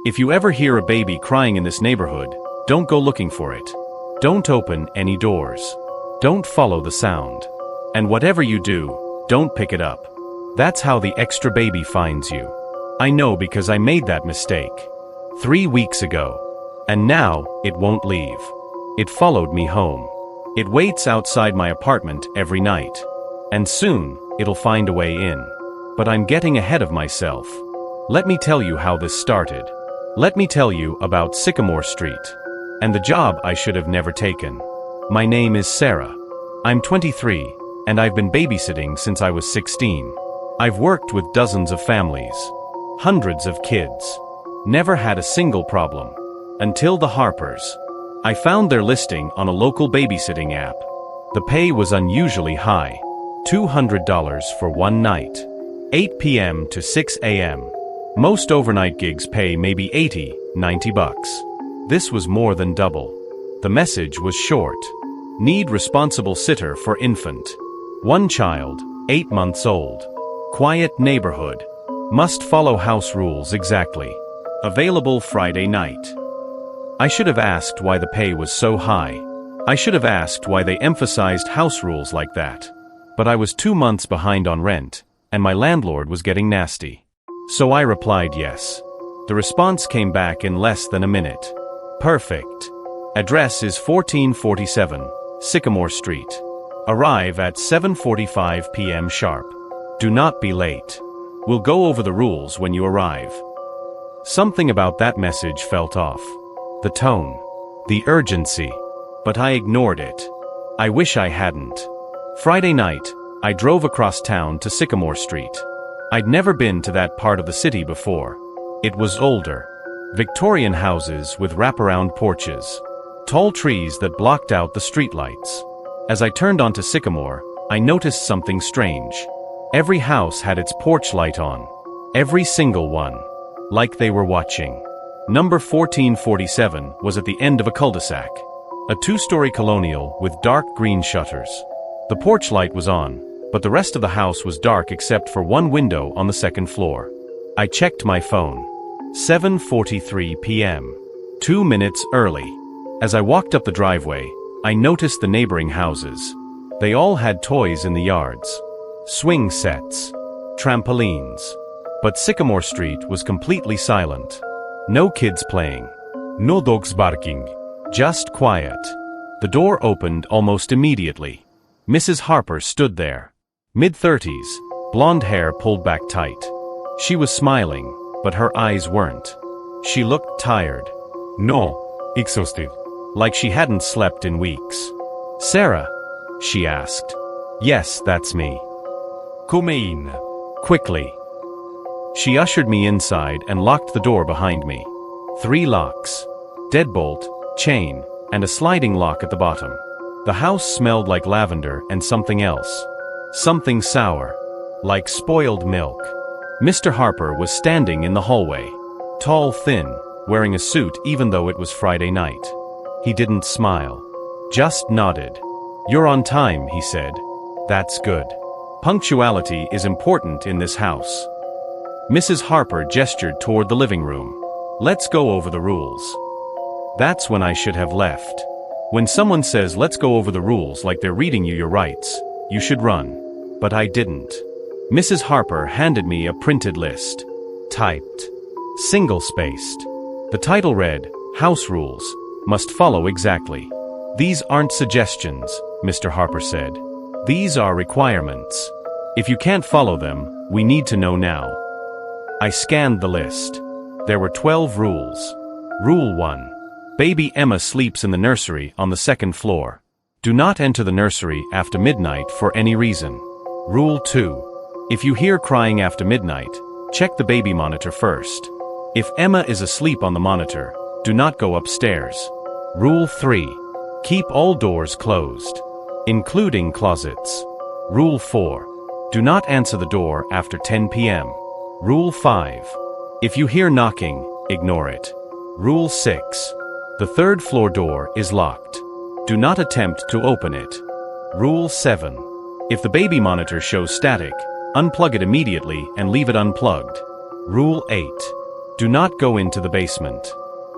If you ever hear a baby crying in this neighborhood, don't go looking for it. Don't open any doors. Don't follow the sound. And whatever you do, don't pick it up. That's how the extra baby finds you. I know because I made that mistake 3 weeks ago. And now, it won't leave. It followed me home. It waits outside my apartment every night. And soon, it'll find a way in. But I'm getting ahead of myself. Let me tell you how this started. Let me tell you about Sycamore Street. And the job I should have never taken. My name is Sarah. I'm 23, and I've been babysitting since I was 16. I've worked with dozens of families. Hundreds of kids. Never had a single problem. Until the Harpers. I found their listing on a local babysitting app. The pay was unusually high. $200 for one night. 8 p.m. to 6 a.m. Most overnight gigs pay maybe $80, $90. This was more than double. The message was short. Need responsible sitter for infant. 1 child, 8 months old. Quiet neighborhood. Must follow house rules exactly. Available Friday night. I should have asked why the pay was so high. I should have asked why they emphasized house rules like that. But I was 2 months behind on rent, and my landlord was getting nasty. So I replied yes. The response came back in less than a minute. Perfect. Address is 1447, Sycamore Street. Arrive at 7:45 p.m. sharp. Do not be late. We'll go over the rules when you arrive. Something about that message felt off. The tone. The urgency. But I ignored it. I wish I hadn't. Friday night, I drove across town to Sycamore Street. I'd never been to that part of the city before. It was older. Victorian houses with wraparound porches. Tall trees that blocked out the streetlights. As I turned onto Sycamore, I noticed something strange. Every house had its porch light on. Every single one. Like they were watching. Number 1447 was at the end of a cul-de-sac. A 2-story colonial with dark green shutters. The porch light was on, but the rest of the house was dark except for one window on the second floor. I checked my phone. 7:43 p.m. 2 minutes early. As I walked up the driveway, I noticed the neighboring houses. They all had toys in the yards. Swing sets. Trampolines. But Sycamore Street was completely silent. No kids playing. No dogs barking. Just quiet. The door opened almost immediately. Mrs. Harper stood there. Mid-30s, blonde hair pulled back tight. She was smiling, but her eyes weren't. She looked tired. No, exhausted. Like she hadn't slept in weeks. Sarah? She asked. Yes, that's me. Come in. Quickly. She ushered me inside and locked the door behind me. 3 locks. Deadbolt, chain, and a sliding lock at the bottom. The house smelled like lavender and something else. Something sour. Like spoiled milk. Mr. Harper was standing in the hallway. Tall, thin, wearing a suit even though it was Friday night. He didn't smile. Just nodded. You're on time, he said. That's good. Punctuality is important in this house. Mrs. Harper gestured toward the living room. Let's go over the rules. That's when I should have left. When someone says let's go over the rules like they're reading you your rights, you should run. But I didn't. Mrs. Harper handed me a printed list. Typed. Single-spaced. The title read, House Rules. Must follow exactly. These aren't suggestions, Mr. Harper said. These are requirements. If you can't follow them, we need to know now. I scanned the list. There were 12 rules. Rule 1. Baby Emma sleeps in the nursery on the 2nd floor. Do not enter the nursery after midnight for any reason. Rule 2. If you hear crying after midnight, check the baby monitor first. If Emma is asleep on the monitor, do not go upstairs. Rule 3. Keep all doors closed, including closets. Rule 4. Do not answer the door after 10 p.m. Rule 5. If you hear knocking, ignore it. Rule 6. The 3rd floor door is locked. Do not attempt to open it. Rule 7. If the baby monitor shows static, unplug it immediately and leave it unplugged. Rule 8. Do not go into the basement.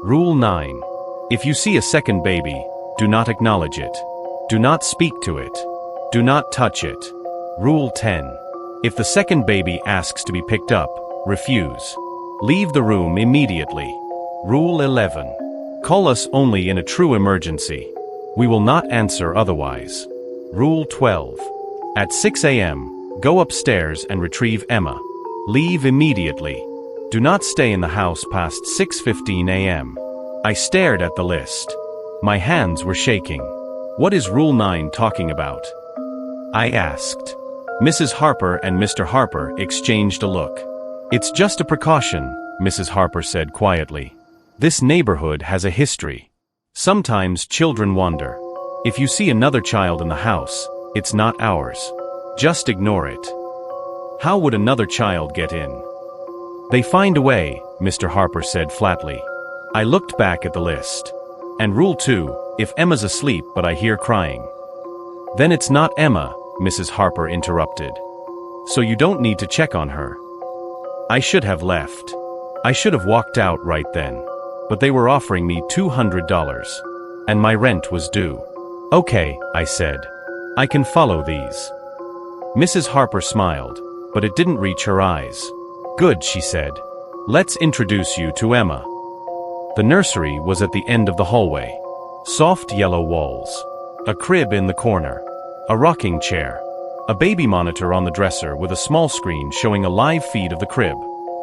Rule 9. If you see a second baby, do not acknowledge it. Do not speak to it. Do not touch it. Rule 10. If the second baby asks to be picked up, refuse. Leave the room immediately. Rule 11. Call us only in a true emergency. We will not answer otherwise. Rule 12. At 6 a.m., go upstairs and retrieve Emma. Leave immediately. Do not stay in the house past 6:15 a.m. I stared at the list. My hands were shaking. What is Rule 9 talking about? I asked. Mrs. Harper and Mr. Harper exchanged a look. It's just a precaution, Mrs. Harper said quietly. This neighborhood has a history. Sometimes children wander. If you see another child in the house, it's not ours. Just ignore it. How would another child get in? They find a way, Mr. Harper said flatly. I looked back at the list. And Rule 2, if Emma's asleep but I hear crying. Then it's not Emma, Mrs. Harper interrupted. So you don't need to check on her. I should have left. I should have walked out right then. But they were offering me $200. And my rent was due. Okay, I said. I can follow these. Mrs. Harper smiled, but it didn't reach her eyes. Good, she said. Let's introduce you to Emma. The nursery was at the end of the hallway. Soft yellow walls. A crib in the corner. A rocking chair. A baby monitor on the dresser with a small screen showing a live feed of the crib.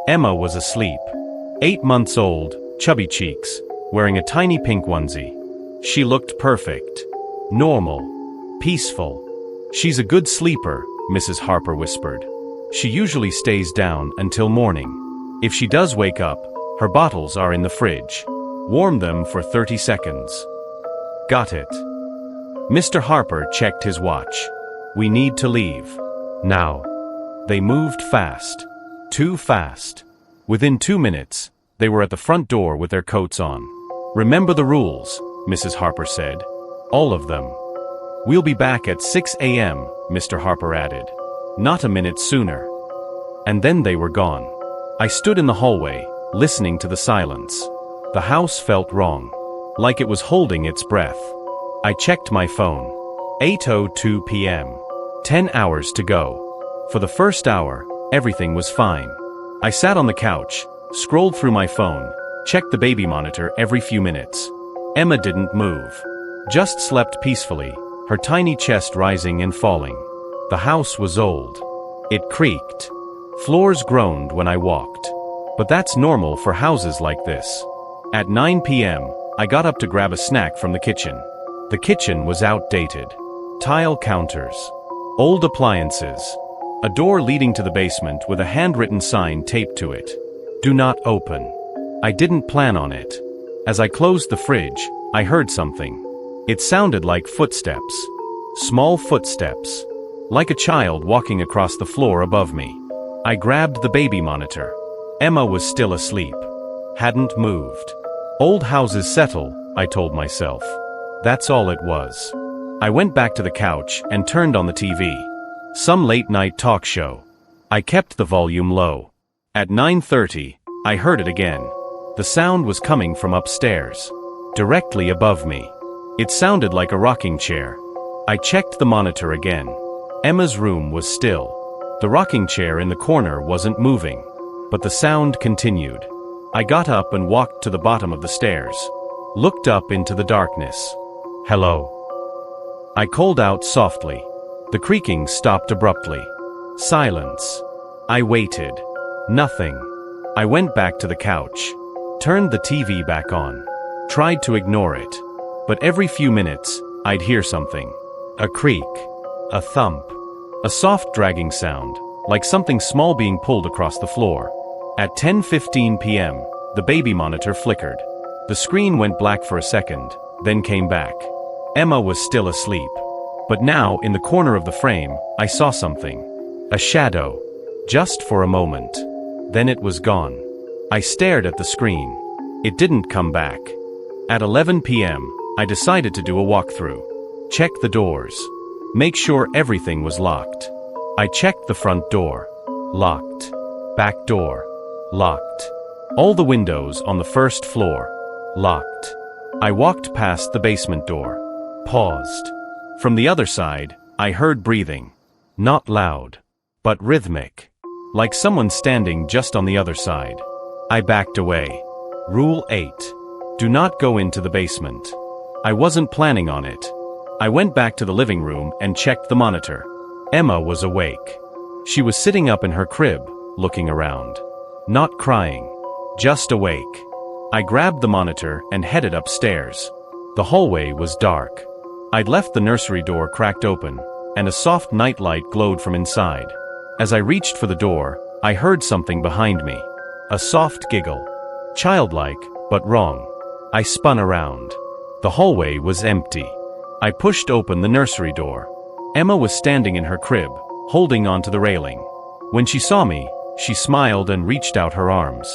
Emma was asleep. 8 months old, chubby cheeks, wearing a tiny pink onesie. She looked perfect. Normal. Peaceful. She's a good sleeper, Mrs. Harper whispered. She usually stays down until morning. If she does wake up, her bottles are in the fridge. Warm them for 30 seconds. Got it. Mr. Harper checked his watch. We need to leave. Now. They moved fast. Too fast. Within 2 minutes, they were at the front door with their coats on. Remember the rules, Mrs. Harper said. All of them. We'll be back at 6 a.m., Mr. Harper added. Not a minute sooner. And then they were gone. I stood in the hallway, listening to the silence. The house felt wrong. Like it was holding its breath. I checked my phone. 8:02 p.m. 10 hours to go. For the first hour, everything was fine. I sat on the couch, scrolled through my phone, checked the baby monitor every few minutes. Emma didn't move. Just slept peacefully, her tiny chest rising and falling. The house was old. It creaked. Floors groaned when I walked. But that's normal for houses like this. At 9 p.m., I got up to grab a snack from the kitchen. The kitchen was outdated. Tile counters. Old appliances. A door leading to the basement with a handwritten sign taped to it. Do not open. I didn't plan on it. As I closed the fridge, I heard something. It sounded like footsteps. Small footsteps. Like a child walking across the floor above me. I grabbed the baby monitor. Emma was still asleep. Hadn't moved. Old houses settle, I told myself. That's all it was. I went back to the couch and turned on the TV. Some late-night talk show. I kept the volume low. At 9:30, I heard it again. The sound was coming from upstairs. Directly above me. It sounded like a rocking chair. I checked the monitor again. Emma's room was still. The rocking chair in the corner wasn't moving. But the sound continued. I got up and walked to the bottom of the stairs. Looked up into the darkness. Hello. I called out softly. The creaking stopped abruptly. Silence. I waited. Nothing. I went back to the couch. Turned the TV back on. Tried to ignore it. But every few minutes, I'd hear something. A creak. A thump. A soft dragging sound, like something small being pulled across the floor. At 10:15 p.m., the baby monitor flickered. The screen went black for a second, then came back. Emma was still asleep. But now, in the corner of the frame, I saw something. A shadow. Just for a moment. Then it was gone. I stared at the screen. It didn't come back. At 11 p.m., I decided to do a walkthrough. Check the doors. Make sure everything was locked. I checked the front door. Locked. Back door. Locked. All the windows on the first floor, locked. I walked past the basement door, paused. From the other side, I heard breathing. Not loud, but rhythmic. Like someone standing just on the other side. I backed away. Rule 8. Do not go into the basement. I wasn't planning on it. I went back to the living room and checked the monitor. Emma was awake. She was sitting up in her crib, looking around. Not crying. Just awake. I grabbed the monitor and headed upstairs. The hallway was dark. I'd left the nursery door cracked open, and a soft nightlight glowed from inside. As I reached for the door, I heard something behind me. A soft giggle. Childlike, but wrong. I spun around. The hallway was empty. I pushed open the nursery door. Emma was standing in her crib, holding onto the railing. When she saw me, she smiled and reached out her arms.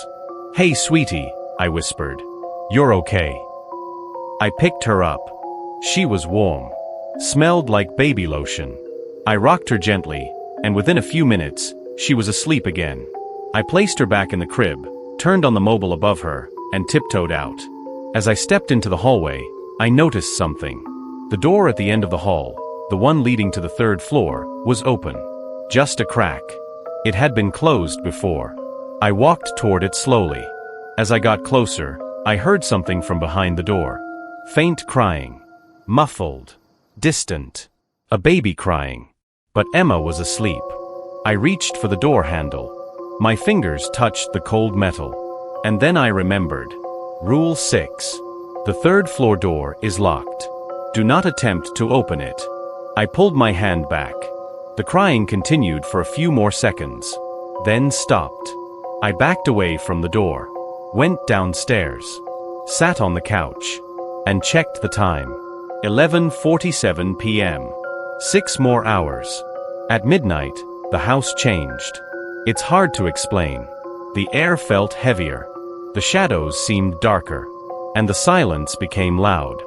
"Hey, sweetie," I whispered. "You're okay." I picked her up. She was warm. Smelled like baby lotion. I rocked her gently, and within a few minutes, she was asleep again. I placed her back in the crib, turned on the mobile above her, and tiptoed out. As I stepped into the hallway, I noticed something. The door at the end of the hall, the one leading to the third floor, was open. Just a crack. It had been closed before. I walked toward it slowly. As I got closer, I heard something from behind the door. Faint crying. Muffled. Distant. A baby crying. But Emma was asleep. I reached for the door handle. My fingers touched the cold metal. And then I remembered. Rule 6. The third floor door is locked. Do not attempt to open it. I pulled my hand back. The crying continued for a few more seconds, then stopped. I backed away from the door, went downstairs, sat on the couch, and checked the time. 11:47 p.m. 6 more hours. At midnight, the house changed. It's hard to explain. The air felt heavier. The shadows seemed darker. And the silence became loud.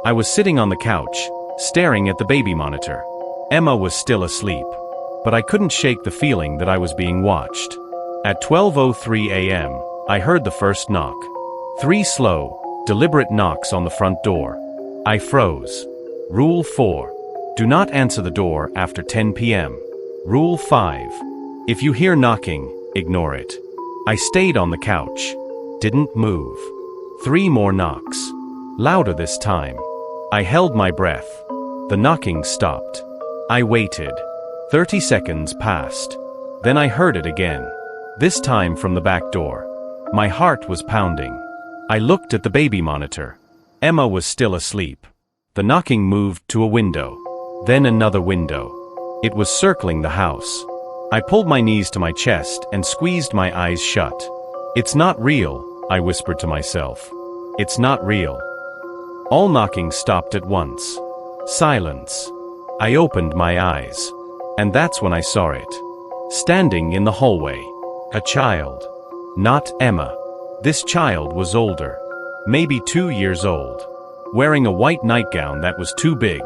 I was sitting on the couch, staring at the baby monitor. Emma was still asleep. But I couldn't shake the feeling that I was being watched. At 12:03 a.m., I heard the first knock. 3 slow, deliberate knocks on the front door. I froze. Rule 4. Do not answer the door after 10 p.m. Rule 5. If you hear knocking, ignore it. I stayed on the couch. Didn't move. 3 more knocks. Louder this time. I held my breath. The knocking stopped. I waited. 30 seconds passed. Then I heard it again. This time from the back door. My heart was pounding. I looked at the baby monitor. Emma was still asleep. The knocking moved to a window. Then another window. It was circling the house. I pulled my knees to my chest and squeezed my eyes shut. It's not real, I whispered to myself. It's not real. All knocking stopped at once. Silence. I opened my eyes. And that's when I saw it. Standing in the hallway. A child. Not Emma. This child was older. Maybe 2 years old. Wearing a white nightgown that was too big.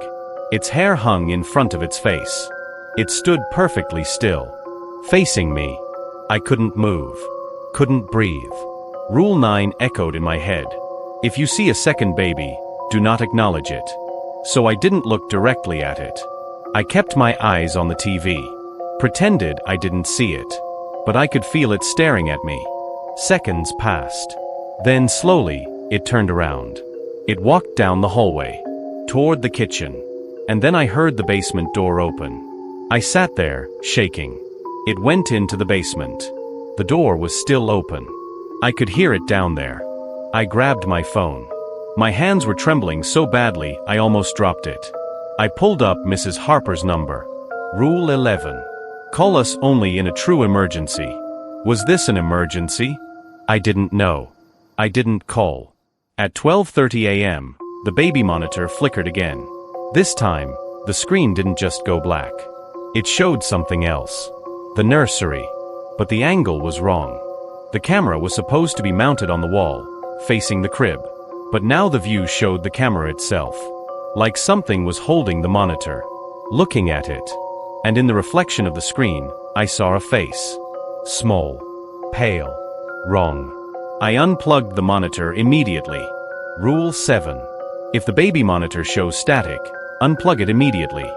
Its hair hung in front of its face. It stood perfectly still. Facing me. I couldn't move. Couldn't breathe. Rule 9 echoed in my head. If you see a second baby, do not acknowledge it. So I didn't look directly at it. I kept my eyes on the TV. Pretended I didn't see it. But I could feel it staring at me. Seconds passed. Then slowly, it turned around. It walked down the hallway. Toward the kitchen. And then I heard the basement door open. I sat there, shaking. It went into the basement. The door was still open. I could hear it down there. I grabbed my phone. My hands were trembling so badly I almost dropped it. I pulled up Mrs. Harper's number. Rule 11. Call us only in a true emergency. Was this an emergency? I didn't know. I didn't call. At 12:30 a.m., the baby monitor flickered again. This time, the screen didn't just go black. It showed something else. The nursery. But the angle was wrong. The camera was supposed to be mounted on the wall, facing the crib. But now the view showed the camera itself. Like something was holding the monitor, looking at it. And in the reflection of the screen, I saw a face. Small. Pale. Wrong. I unplugged the monitor immediately. Rule 7. If the baby monitor shows static, unplug it immediately.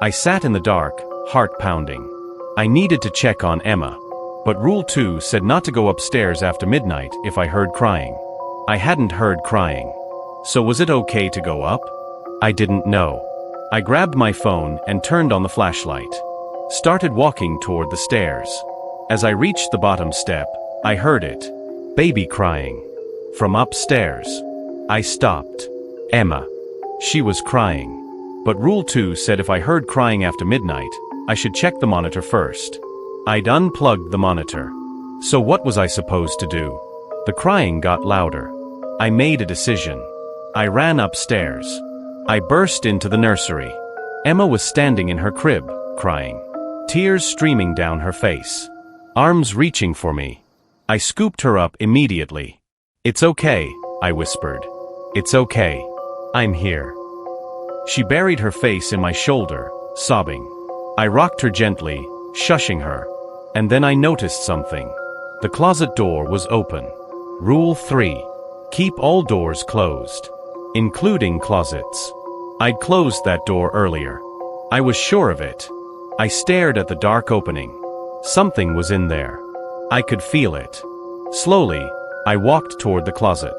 I sat in the dark, heart pounding. I needed to check on Emma. But Rule 2 said not to go upstairs after midnight if I heard crying. I hadn't heard crying. So was it okay to go up? I didn't know. I grabbed my phone and turned on the flashlight. Started walking toward the stairs. As I reached the bottom step, I heard it. Baby crying. From upstairs. I stopped. Emma. She was crying. But Rule 2 said if I heard crying after midnight, I should check the monitor first. I'd unplugged the monitor. So what was I supposed to do? The crying got louder. I made a decision. I ran upstairs. I burst into the nursery. Emma was standing in her crib, crying. Tears streaming down her face. Arms reaching for me. I scooped her up immediately. "It's okay," I whispered. "It's okay. I'm here." She buried her face in my shoulder, sobbing. I rocked her gently, shushing her. And then I noticed something. The closet door was open. Rule 3. Keep all doors closed, including closets. I'd closed that door earlier. I was sure of it. I stared at the dark opening. Something was in there. I could feel it. Slowly, I walked toward the closet.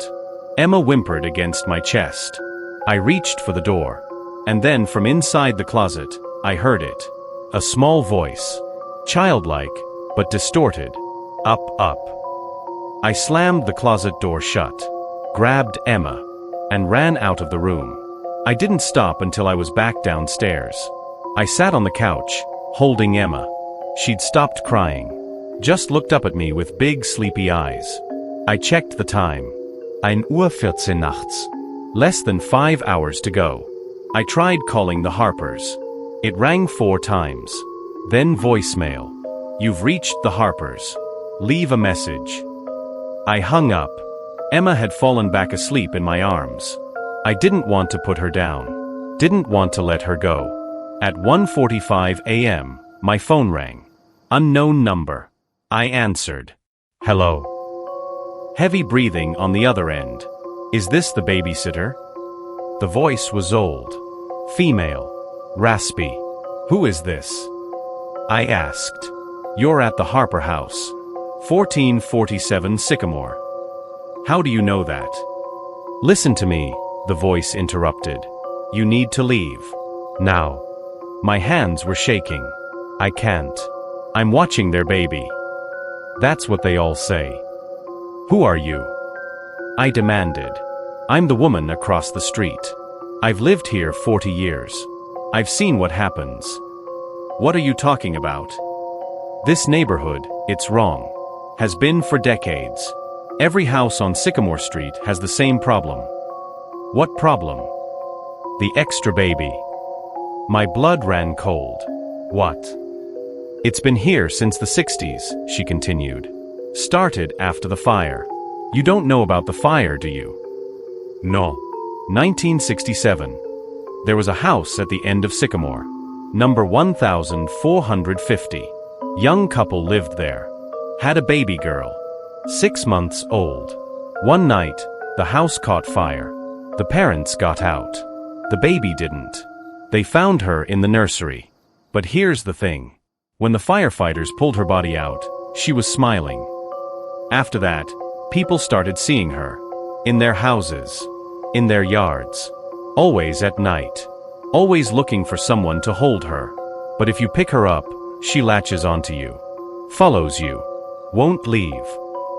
Emma whimpered against my chest. I reached for the door. And then from inside the closet, I heard it. A small voice. Childlike, but distorted. Up, up. I slammed the closet door shut, grabbed Emma, and ran out of the room. I didn't stop until I was back downstairs. I sat on the couch, holding Emma. She'd stopped crying, just looked up at me with big sleepy eyes. I checked the time. 1:14 nachts. Less than 5 hours to go. I tried calling the Harpers. It rang 4 times. Then voicemail. "You've reached the Harpers. Leave a message." I hung up. Emma had fallen back asleep in my arms. I didn't want to put her down. Didn't want to let her go. At 1:45 a.m., my phone rang. Unknown number. I answered. "Hello." Heavy breathing on the other end. "Is this the babysitter?" The voice was old. Female. Raspy. "Who is this?" I asked. "You're at the Harper house. 1447 Sycamore." "How do you know that?" "Listen to me," the voice interrupted. "You need to leave. Now." My hands were shaking. "I can't. I'm watching their baby." "That's what they all say." "Who are you?" I demanded. "I'm the woman across the street. I've lived here 40 years. I've seen what happens." "What are you talking about?" "This neighborhood, it's wrong. Has been for decades. Every house on Sycamore Street has the same problem." "What problem?" "The extra baby." My blood ran cold. "What?" "It's been here since the 60s, she continued. "Started after the fire." "You don't know about the fire, do you?" "No." 1967. There was a house at the end of Sycamore. Number 1450. Young couple lived there. Had a baby girl. 6 months old. One night, the house caught fire. The parents got out. The baby didn't. They found her in the nursery. But here's the thing. When the firefighters pulled her body out, she was smiling. After that, people started seeing her. In their houses. In their yards. Always at night. Always looking for someone to hold her. But if you pick her up, she latches onto you. Follows you. Won't leave.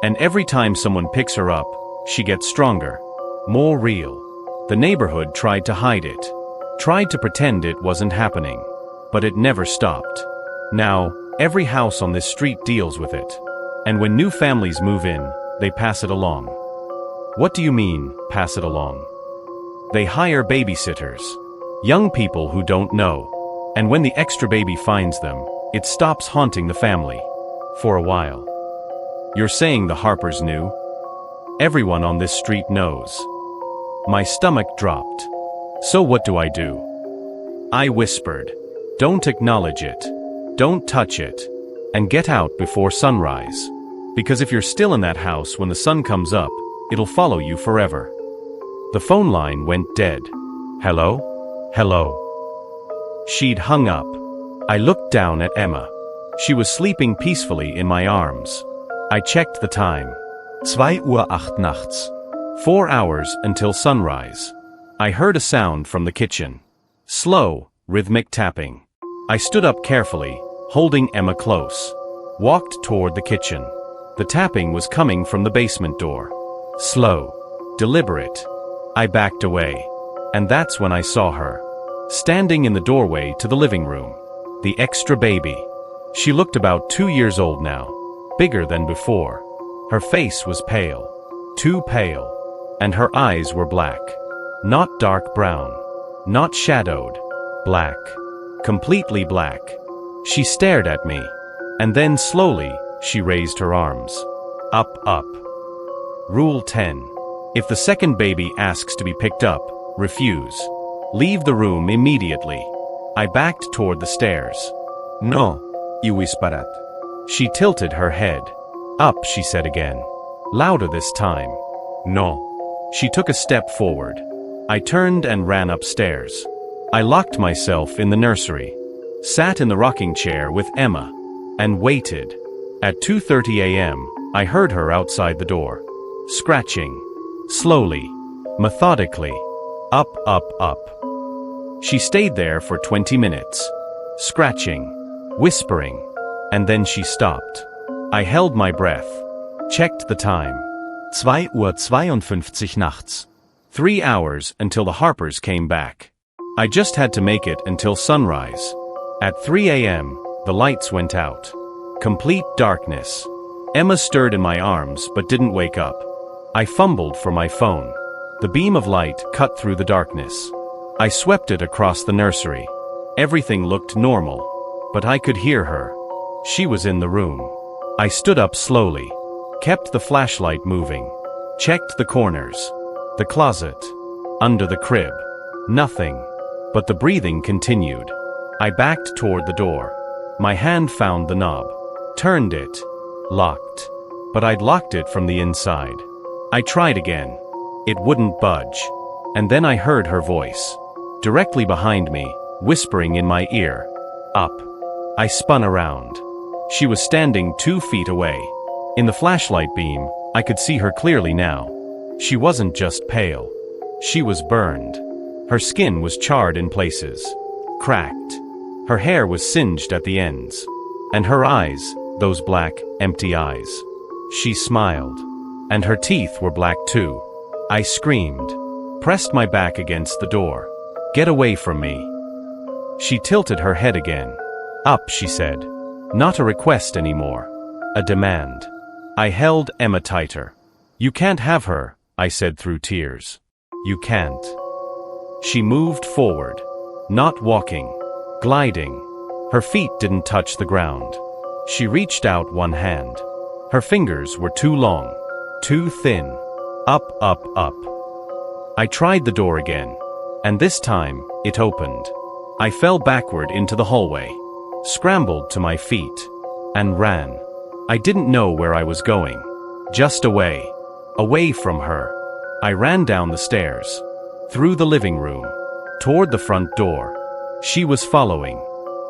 And every time someone picks her up, she gets stronger. More real. The neighborhood tried to hide it. Tried to pretend it wasn't happening. But it never stopped. Now, every house on this street deals with it. And when new families move in, they pass it along. What do you mean, pass it along? They hire babysitters. Young people who don't know. And when the extra baby finds them, it stops haunting the family. For a while. You're saying the Harpers knew? Everyone on this street knows. My stomach dropped. So what do I do? I whispered. Don't acknowledge it. Don't touch it. And get out before sunrise. Because if you're still in that house when the sun comes up, it'll follow you forever. The phone line went dead. Hello? Hello? She'd hung up. I looked down at Emma. She was sleeping peacefully in my arms. I checked the time. 2:08 nachts. 4 hours until sunrise. I heard a sound from the kitchen. Slow, rhythmic tapping. I stood up carefully, holding Emma close. Walked toward the kitchen. The tapping was coming from the basement door. Slow. Deliberate. I backed away. And that's when I saw her. Standing in the doorway to the living room. The extra baby. She looked about 2 years old now. Bigger than before. Her face was pale. Too pale. And her eyes were black. Not dark brown. Not shadowed. Black. Completely black. She stared at me. And then slowly, she raised her arms. Up, up. Rule 10. If the second baby asks to be picked up, refuse. Leave the room immediately. I backed toward the stairs. No, he whispered. She tilted her head. Up, she said again. Louder this time. No. She took a step forward. I turned and ran upstairs. I locked myself in the nursery. Sat in the rocking chair with Emma. And waited. At 2:30 a.m., I heard her outside the door. Scratching. Slowly. Methodically. Up, up, up. She stayed there for 20 minutes. Scratching. Whispering. And then she stopped. I held my breath. Checked the time. 2:52 nachts. 3 hours until the Harpers came back. I just had to make it until sunrise. At 3 a.m., the lights went out. Complete darkness. Emma stirred in my arms but didn't wake up. I fumbled for my phone. The beam of light cut through the darkness. I swept it across the nursery. Everything looked normal, but I could hear her. She was in the room. I stood up slowly, kept the flashlight moving, checked the corners, the closet, under the crib. Nothing, but the breathing continued. I backed toward the door. My hand found the knob, turned it, locked. But I'd locked it from the inside. I tried again. It wouldn't budge. And then I heard her voice, directly behind me, whispering in my ear. Up. I spun around. She was standing 2 feet away. In the flashlight beam, I could see her clearly now. She wasn't just pale. She was burned. Her skin was charred in places. Cracked. Her hair was singed at the ends. And her eyes, those black, empty eyes. She smiled. And her teeth were black too. I screamed. Pressed my back against the door. Get away from me. She tilted her head again. Up, she said. Not a request anymore. A demand. I held Emma tighter. You can't have her, I said through tears. You can't. She moved forward. Not walking. Gliding. Her feet didn't touch the ground. She reached out one hand. Her fingers were too long. Too thin. Up, up, up. I tried the door again. And this time, it opened. I fell backward into the hallway. Scrambled to my feet. And ran. I didn't know where I was going. Just away. Away from her. I ran down the stairs. Through the living room. Toward the front door. She was following.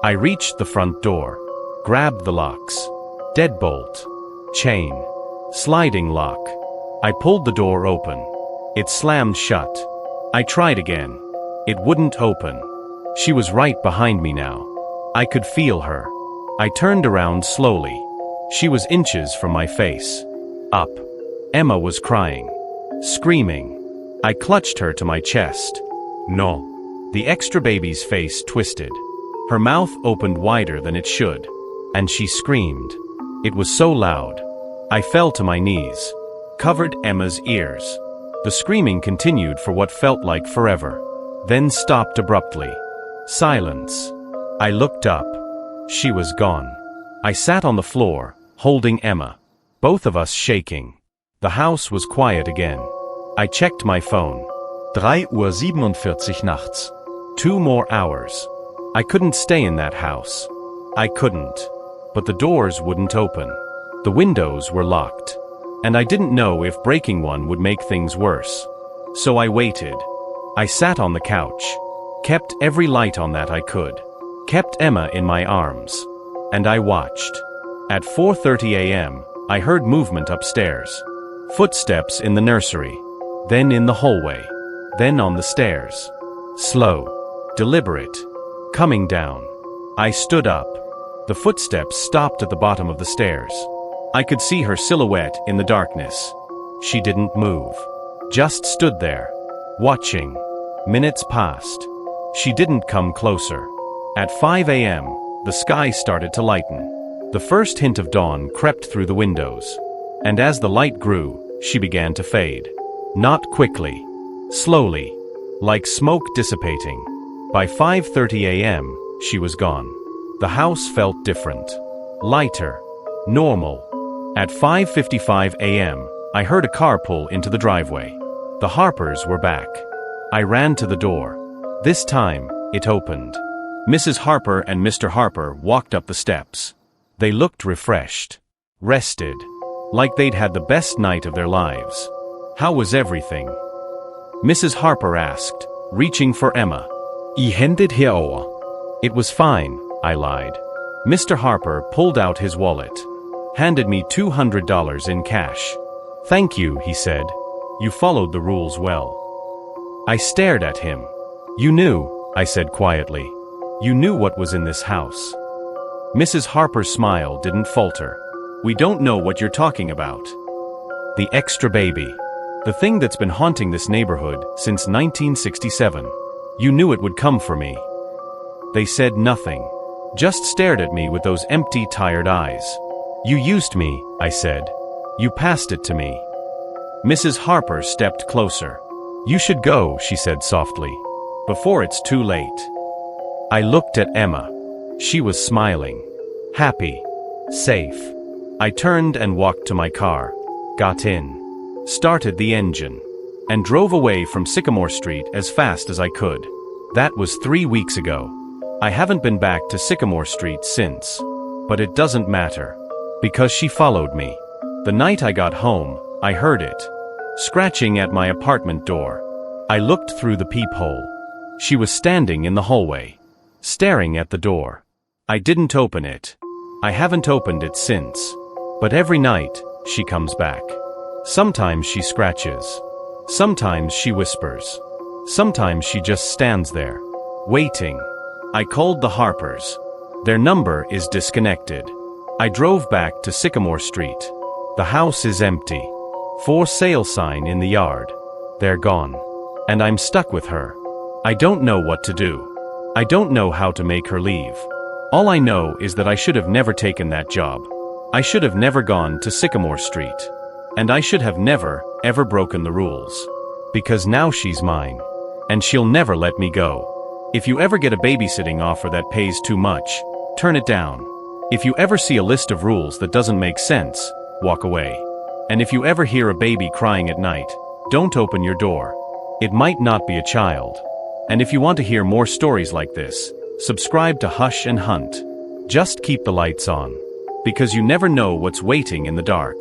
I reached the front door. Grabbed the locks. Deadbolt. Chain. Sliding lock. I pulled the door open. It slammed shut. I tried again. It wouldn't open. She was right behind me now. I could feel her. I turned around slowly. She was inches from my face. Up. Emma was crying. Screaming. I clutched her to my chest. No. The extra baby's face twisted. Her mouth opened wider than it should. And she screamed. It was so loud. I fell to my knees. Covered Emma's ears. The screaming continued for what felt like forever. Then stopped abruptly. Silence. I looked up. She was gone. I sat on the floor, holding Emma. Both of us shaking. The house was quiet again. I checked my phone. 3:47 nachts. 2 more hours. I couldn't stay in that house. I couldn't. But the doors wouldn't open. The windows were locked, and I didn't know if breaking one would make things worse. So I waited. I sat on the couch, kept every light on that I could, kept Emma in my arms, and I watched. At 4:30 a.m., I heard movement upstairs. Footsteps in the nursery, then in the hallway, then on the stairs. Slow, deliberate, coming down. I stood up. The footsteps stopped at the bottom of the stairs. I could see her silhouette in the darkness. She didn't move, just stood there, watching. Minutes passed. She didn't come closer. At 5 a.m., the sky started to lighten. The first hint of dawn crept through the windows. And as the light grew, she began to fade. Not quickly. Slowly. Like smoke dissipating. By 5:30 a.m., she was gone. The house felt different. Lighter. Normal. At 5:55 a.m., I heard a car pull into the driveway. The Harpers were back. I ran to the door. This time, it opened. Mrs. Harper and Mr. Harper walked up the steps. They looked refreshed. Rested. Like they'd had the best night of their lives. How was everything? Mrs. Harper asked, reaching for Emma. "I hendet herover." It was fine, I lied. Mr. Harper pulled out his wallet. Handed me $200 in cash. "Thank you," he said. "You followed the rules well." I stared at him. "You knew," I said quietly. "You knew what was in this house." Mrs. Harper's smile didn't falter. "We don't know what you're talking about." "The extra baby. The thing that's been haunting this neighborhood since 1967. You knew it would come for me." They said nothing. Just stared at me with those empty, tired eyes. "You used me," I said. "You passed it to me." Mrs. Harper stepped closer. "You should go," she said softly, "before it's too late." I looked at Emma. She was smiling. Happy. Safe. I turned and walked to my car. Got in. Started the engine. And drove away from Sycamore Street as fast as I could. That was 3 weeks ago. I haven't been back to Sycamore Street since. But it doesn't matter. Because she followed me. The night I got home, I heard it. Scratching at my apartment door. I looked through the peephole. She was standing in the hallway. Staring at the door. I didn't open it. I haven't opened it since. But every night, she comes back. Sometimes she scratches. Sometimes she whispers. Sometimes she just stands there. Waiting. I called the Harpers. Their number is disconnected. I drove back to Sycamore Street. The house is empty. For sale sign in the yard. They're gone. And I'm stuck with her. I don't know what to do. I don't know how to make her leave. All I know is that I should have never taken that job. I should have never gone to Sycamore Street. And I should have never, ever broken the rules. Because now she's mine. And she'll never let me go. If you ever get a babysitting offer that pays too much, turn it down. If you ever see a list of rules that doesn't make sense, walk away. And if you ever hear a baby crying at night, don't open your door. It might not be a child. And if you want to hear more stories like this, subscribe to Hush and Hunt. Just keep the lights on. Because you never know what's waiting in the dark.